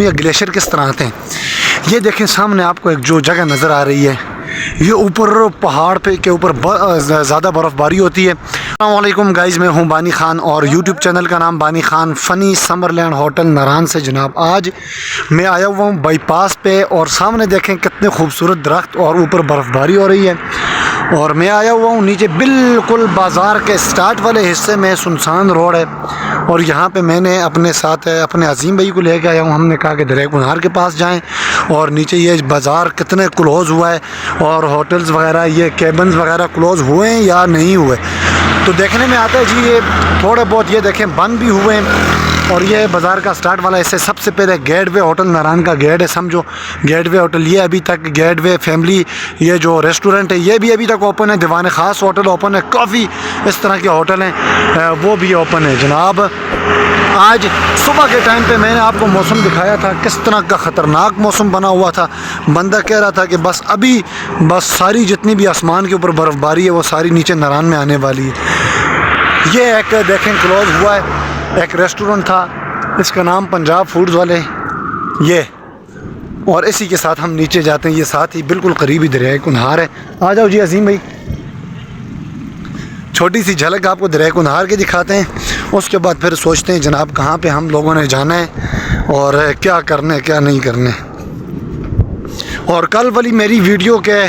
ये ग्लेशियर किस तरह आते हैं। ये देखें सामने आपको एक जो जगह नज़र आ रही है, ये ऊपर पहाड़ पे के ऊपर ज़्यादा बर्फ़बारी होती है। अस्सलाम वालेकुम गाइज़, मैं हूं बानी ख़ान और यूट्यूब चैनल का नाम बानी ख़ान फ़नी समरलैंड होटल नारान से। जनाब आज मैं आया हुआ हूं बाईपास पे और सामने देखें कितने खूबसूरत दरख्त और ऊपर बर्फ़बारी हो रही है। और मैं आया हुआ हूँ नीचे बिल्कुल बाज़ार के स्टार्ट वाले हिस्से में सुनसान रोड है। और यहाँ पे मैंने अपने साथ अपने अजीम भाई को लेके आया हूँ। हमने कहा कि दरिया कुनहार के पास जाएं और नीचे ये बाज़ार कितने क्लोज़ हुआ है और होटल्स वगैरह ये केबन्स वगैरह क्लोज़ हुए हैं या नहीं हुए, तो देखने में आता है जी। ये थोड़े बहुत ये देखें बंद भी हुए हैं। और ये बाज़ार का स्टार्ट वाला इससे सबसे पहले गेटवे होटल नारान का गेट है, समझो गेटवे होटल। ये अभी तक गेटवे फैमिली ये जो रेस्टोरेंट है ये भी अभी तक ओपन है। दीवान ख़ास होटल ओपन है, काफ़ी इस तरह के होटल हैं वो भी ओपन है। जनाब आज सुबह के टाइम पे मैंने आपको मौसम दिखाया था किस तरह का ख़तरनाक मौसम बना हुआ था। बंदा कह रहा था कि बस सारी जितनी भी आसमान के ऊपर बर्फ़बारी है वो सारी नीचे नारान में आने वाली है। ये एक देखें क्लोज़ हुआ है एक रेस्टोरेंट था, इसका नाम पंजाब फूड्स वाले ये। और इसी के साथ हम नीचे जाते हैं, ये साथ ही बिल्कुल करीबी दरिया कुनहार है। आ जाओ जी अजीम भाई, छोटी सी झलक आपको दरिया कुनहार के दिखाते हैं, उसके बाद फिर सोचते हैं जनाब कहाँ पे हम लोगों ने जाना है और क्या करने क्या नहीं करने। और कल वाली मेरी वीडियो के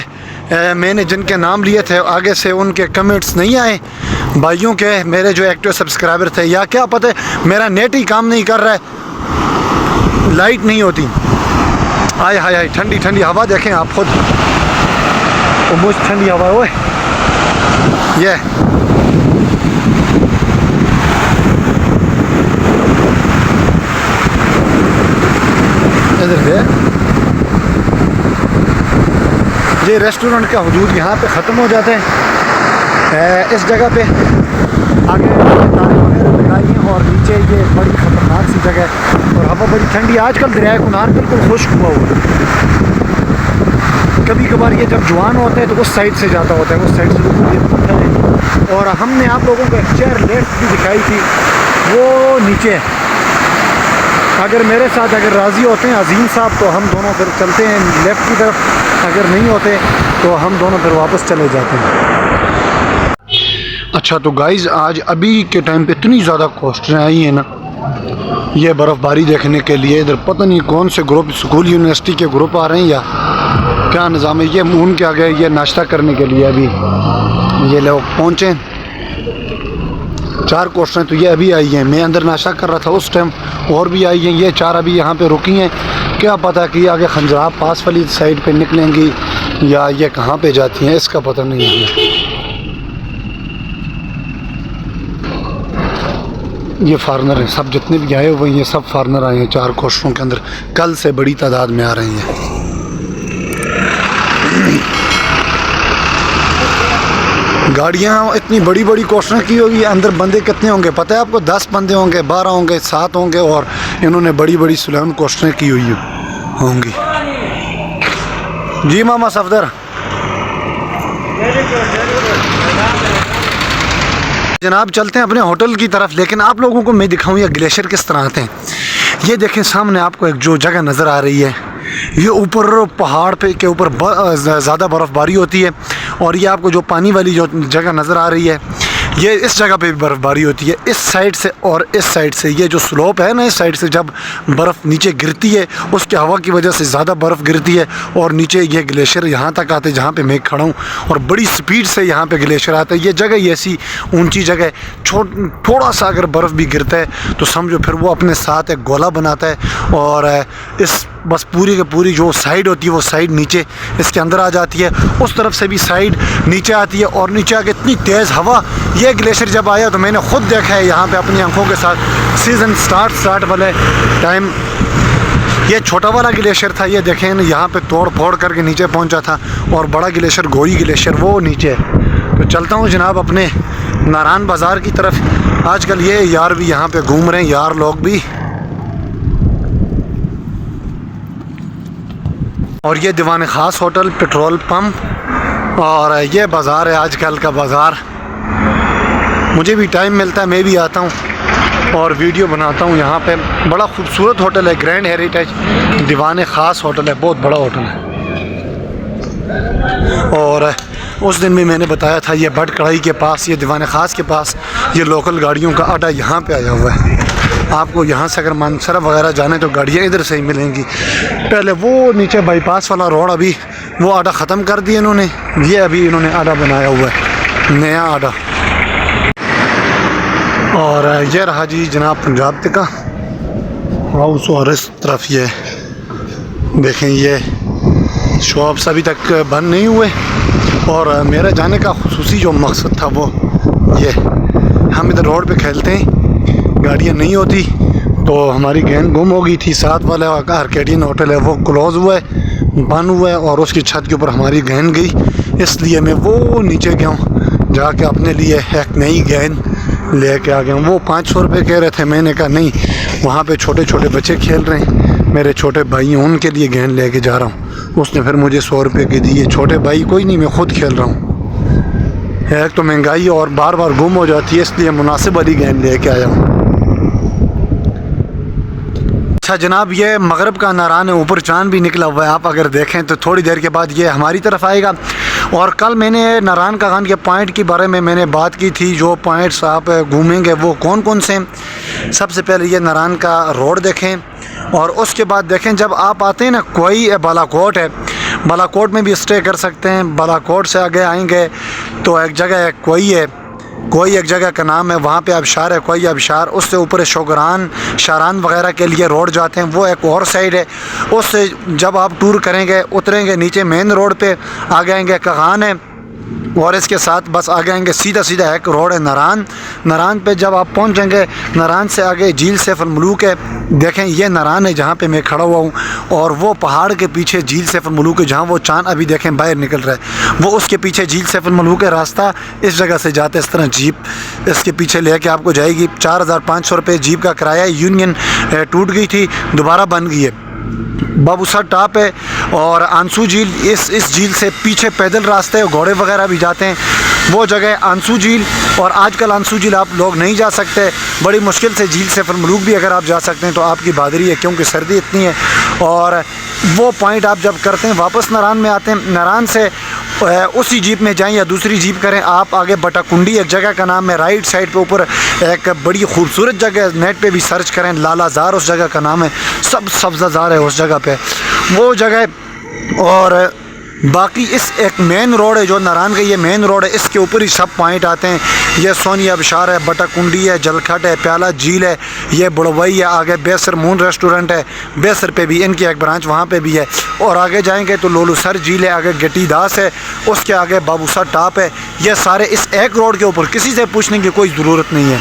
मैंने जिनके नाम लिए थे आगे से उनके कमेंट्स नहीं आए भाइयों के, मेरे जो एक्टिव सब्सक्राइबर थे, या क्या पता है मेरा नेट ही काम नहीं कर रहा है, लाइट नहीं होती। हाय हाय हाय, ठंडी ठंडी हवा देखें आप खुद, मुझ ठंडी हवा ओए ये। इधर से ये रेस्टोरेंट का वजूद यहाँ पे ख़त्म हो जाता है। इस जगह पे आगे तारे वगैरह लगाई हैं और नीचे ये बड़ी ख़तरनाक सी जगह है और हवा बड़ी ठंडी। आजकल दरिया कुनहार बिल्कुल खुश्क हुआ है। कभी कभार ये जब जवान होता है तो उस साइड से जाता होता है, उस साइड से बिल्कुल ये पत्थर है। और हमने आप लोगों को एक चेयर लेफ्ट भी दिखाई थी, वो नीचे है। अगर मेरे साथ अगर राज़ी होते हैं अजीम साहब तो हम दोनों फिर चलते हैं लेफ़्ट की तरफ, अगर नहीं होते तो हम दोनों फिर वापस चले जाते हैं। अच्छा तो गाइज़ आज अभी के टाइम पे इतनी ज़्यादा कोस्टें आई हैं ना ये बर्फ़बारी देखने के लिए। इधर पता नहीं कौन से ग्रुप स्कूल यूनिवर्सिटी के ग्रुप आ रहे हैं या क्या निज़ाम है। ये मून के आगे ये नाश्ता करने के लिए अभी ये लोग पहुँचे। 4 कोस्टें तो ये अभी आई हैं, मैं अंदर नाश्ता कर रहा था उस टाइम और भी आई हैं। ये 4 अभी यहाँ पे रुकी हैं, क्या पता कि आगे खंजराब पास वाली साइड पे निकलेंगी या ये कहाँ पे जाती हैं इसका पता नहीं है। ये फॉरनर हैं सब, जितने भी आए हुए हैं ये सब फॉरनर आए हैं 4 कोस्टों के अंदर। कल से बड़ी तादाद में आ रही हैं। गाड़ियाँ इतनी बड़ी बड़ी कोस्टें की होगी, अंदर बंदे कितने होंगे पता है आपको? 10 बंदे होंगे, 12 होंगे, 7 होंगे और इन्होंने बड़ी बड़ी सुलैम कोस्टें की हुई होंगी। जी मामा सफदर, जनाब चलते हैं अपने होटल की तरफ। लेकिन आप लोगों को मैं दिखाऊं ये ग्लेशियर किस तरह आते हैं। ये देखें सामने आपको एक जो जगह नज़र आ रही है, ये ऊपर पहाड़ पे के ऊपर ज़्यादा बर्फ़बारी होती है। और ये आपको जो पानी वाली जो जगह नज़र आ रही है ये इस जगह पे भी बर्फ़बारी होती है। इस साइड से और इस साइड से ये जो स्लोप है ना, इस साइड से जब बर्फ़ नीचे गिरती है उसके हवा की वजह से ज़्यादा बर्फ़ गिरती है और नीचे ये ग्लेशियर यहाँ तक आते हैं जहाँ पे मैं खड़ा हूँ और बड़ी स्पीड से यहाँ पे ग्लेशियर आता है। ये जगह ही ऐसी ऊंची जगह, थोड़ा सा अगर बर्फ़ भी गिरता है तो समझो फिर वो अपने साथ एक गोला बनाता है और इस बस पूरी की पूरी जो साइड होती है वो साइड नीचे इसके अंदर आ जाती है, उस तरफ से भी साइड नीचे आती है। और नीचे आके इतनी तेज़ हवा, ये ग्लेशियर जब आया तो मैंने ख़ुद देखा है यहाँ पे अपनी आंखों के साथ। सीज़न स्टार्ट वाले टाइम ये छोटा वाला ग्लेशियर था, ये देखें ना यहाँ पे तोड़ फोड़ करके नीचे पहुँचा था। और बड़ा ग्लेशियर गोई ग्लेशियर वो नीचे है। तो चलता हूँ जनाब अपने नारान बाज़ार की तरफ। आजकल ये यार भी यहाँ पे घूम रहे हैं, यार लोग भी। और ये दीवान ख़ास होटल, पेट्रोल पंप और ये बाज़ार है आजकल का बाज़ार। मुझे भी टाइम मिलता है मैं भी आता हूँ। और वीडियो बनाता हूँ यहाँ पे। बड़ा खूबसूरत होटल है, ग्रैंड हेरिटेज दीवान ख़ास होटल है, बहुत बड़ा होटल है। और उस दिन भी मैंने बताया था, ये बट कढ़ाई के पास, ये दीवान ख़ास के पास, ये लोकल गाड़ियों का अड्डा यहाँ पे आया हुआ है। आपको यहाँ से अगर मानसरा वगैरह जाने तो गाड़ियाँ इधर से ही मिलेंगी। पहले वो नीचे बाईपास वाला रोड, अभी वो अड्डा ख़त्म कर दिया इन्होंने, ये अभी इन्होंने अड्डा बनाया हुआ है, नया अड्डा। और ये रहा जी जनाब पंजाब का हाउस, और इस तरफ ये देखें, ये शॉप्स अभी तक बंद नहीं हुए। और मेरा जाने का खुसूसी जो मकसद था वो ये, हम इधर रोड पे खेलते हैं, गाड़ियाँ नहीं होती, तो हमारी गेंद गुम हो गई थी। साथ वाला आर्केडियन होटल है वो क्लोज़ हुआ है, बंद हुआ है, और उसकी छत के ऊपर हमारी गेंद गई। इसलिए मैं वो नीचे गया हूँ, जाके अपने लिए एक नई गेंद लेके आ गया हूँ। वो 500 रुपये कह रहे थे, मैंने कहा नहीं, वहाँ पे छोटे छोटे बच्चे खेल रहे हैं, मेरे छोटे भाई हैं, उनके लिए गेंद लेके जा रहा हूँ। उसने फिर मुझे 100 रुपये के दिए। छोटे भाई कोई नहीं, मैं ख़ुद खेल रहा हूँ। एक तो महंगाई और बार बार गुम हो जाती है, इसलिए मुनासिब वाली गेंद लेके आया हूँ। अच्छा जनाब, ये मगरब का नारान है, ऊपर चांद भी निकला हुआ है। आप अगर देखें तो थोड़ी देर के बाद ये हमारी तरफ आएगा। और कल मैंने नारायण का खान के पॉइंट के बारे में मैंने बात की थी, जो पॉइंट्स आप घूमेंगे वो कौन कौन से हैं। सबसे पहले ये नारायण का रोड देखें, और उसके बाद देखें जब आप आते हैं ना, कोई बालाकोट है, बालाकोट में भी स्टे कर सकते हैं। बालाकोट से आगे आएंगे तो एक जगह है कोई है, कोई एक जगह का नाम है, वहाँ पे आबशार है, कोई आबशार। उससे ऊपर शोगरान शारान वगैरह के लिए रोड जाते हैं, वो एक और साइड है। उससे जब आप टूर करेंगे, उतरेंगे नीचे मेन रोड पे, आगे आएंगे कगान है, और इसके साथ बस आगे आएंगे सीधा सीधा एक रोड है नारान। नारान पे जब आप पहुंचेंगे, नारान से आगे झील सैफ मुलूक है। देखें ये नारान है जहाँ पे मैं खड़ा हुआ हूँ, और वो पहाड़ के पीछे झील सैफ मुलूक है, जहाँ वो चांद अभी देखें बाहर निकल रहा है, वो उसके पीछे झील सैफ मुलूक है। रास्ता इस जगह से जाते इस तरह जीप इसके पीछे लेके आपको जाएगी। 4500 रुपये जीप का किराया। यूनियन टूट गई थी, दोबारा बन गई है। बाबूसर टॉप है, और आंसू झील इस झील से पीछे पैदल रास्ते है, घोड़े वगैरह भी जाते हैं, वो जगह आंसू झील। और आजकल आंसू झील आप लोग नहीं जा सकते, बड़ी मुश्किल से झील सैफ मुलूक भी अगर आप जा सकते हैं तो आपकी बहादुरी है, क्योंकि सर्दी इतनी है। और वो पॉइंट आप जब करते हैं, वापस नारायण में आते हैं, नारायण से उसी जीप में जाएं या दूसरी जीप करें आप, आगे बटाकुंडी एक जगह का नाम है, राइट साइड पे ऊपर एक बड़ी खूबसूरत जगह, नेट पे भी सर्च करें, लालाजार उस जगह का नाम है, सब सब्ज़ाजार है उस जगह पे, वो जगह। और बाकी इस एक मेन रोड है जो नारायण का, ये मेन रोड है, इसके ऊपर ही सब पॉइंट आते हैं। ये सोनी आबशार है, बटाकुंडी है, जलखट है, प्याला झील है, ये बुड़वई है, आगे बेसर मून रेस्टोरेंट है, बेसर पे भी इनकी एक ब्रांच वहाँ पे भी है। और आगे जाएंगे तो लोलूसर झील है, आगे गटी दास है, उसके आगे बाबूसर टॉप है। ये सारे इस एक रोड के ऊपर, किसी से पूछने की कोई ज़रूरत नहीं है।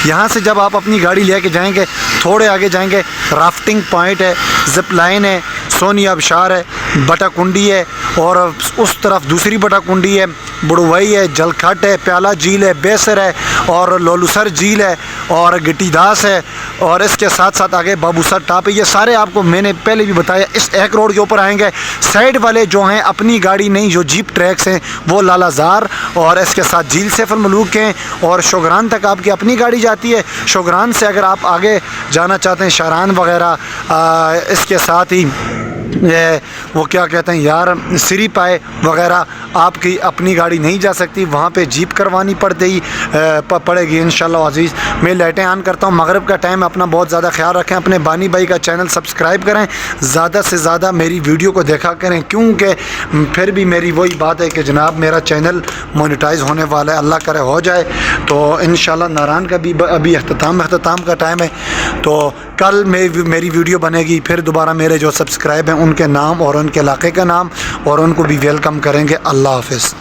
यहाँ से जब आप अपनी गाड़ी लेके जाएंगे, थोड़े आगे जाएंगे, राफ्टिंग पॉइंट है, जिप लाइन है, सोनी आबशार है, बटाकुंडी है, और उस तरफ दूसरी बटाकुंडी है, बुड़वई है, जलखट है, प्याला झील है, बेसर है, और लोलूसर झील है, और गिटीदास है, और इसके साथ साथ आगे बाबूसर टॉप है। ये सारे आपको मैंने पहले भी बताया, इस एक रोड के ऊपर आएंगे। साइड वाले जो हैं अपनी गाड़ी नहीं, जो जीप ट्रैक्स हैं वो लालाजार, और इसके साथ झील सैफ मुलूक के, और शोगरान तक आपकी अपनी गाड़ी जाती है। शोगरान से अगर आप आगे जाना चाहते हैं, शारान वगैरह, इसके साथ ही ये वो क्या कहते हैं यार, सिरी पाए वगैरह, आपकी अपनी गाड़ी नहीं जा सकती, वहाँ पे जीप करवानी पड़ेगी इंशाल्लाह अज़ीज़। मैं लाइटें ऑन करता हूँ, मगरिब का टाइम, अपना बहुत ज़्यादा ख्याल रखें, अपने बानी भाई का चैनल सब्सक्राइब करें, ज़्यादा से ज़्यादा मेरी वीडियो को देखा करें, क्योंकि फिर भी मेरी वही बात है कि जनाब मेरा चैनल मोनेटाइज होने वाला है, अल्लाह करे हो जाए तो इंशाल्लाह। नारायण का भी अभी अख्ताम का टाइम है, तो कल मेरी वीडियो बनेगी, फिर दोबारा मेरे जो सब्सक्राइब हैं उनके नाम और उनके इलाके का नाम, और उनको भी वेलकम करेंगे। अल्लाह हाफ़िज़।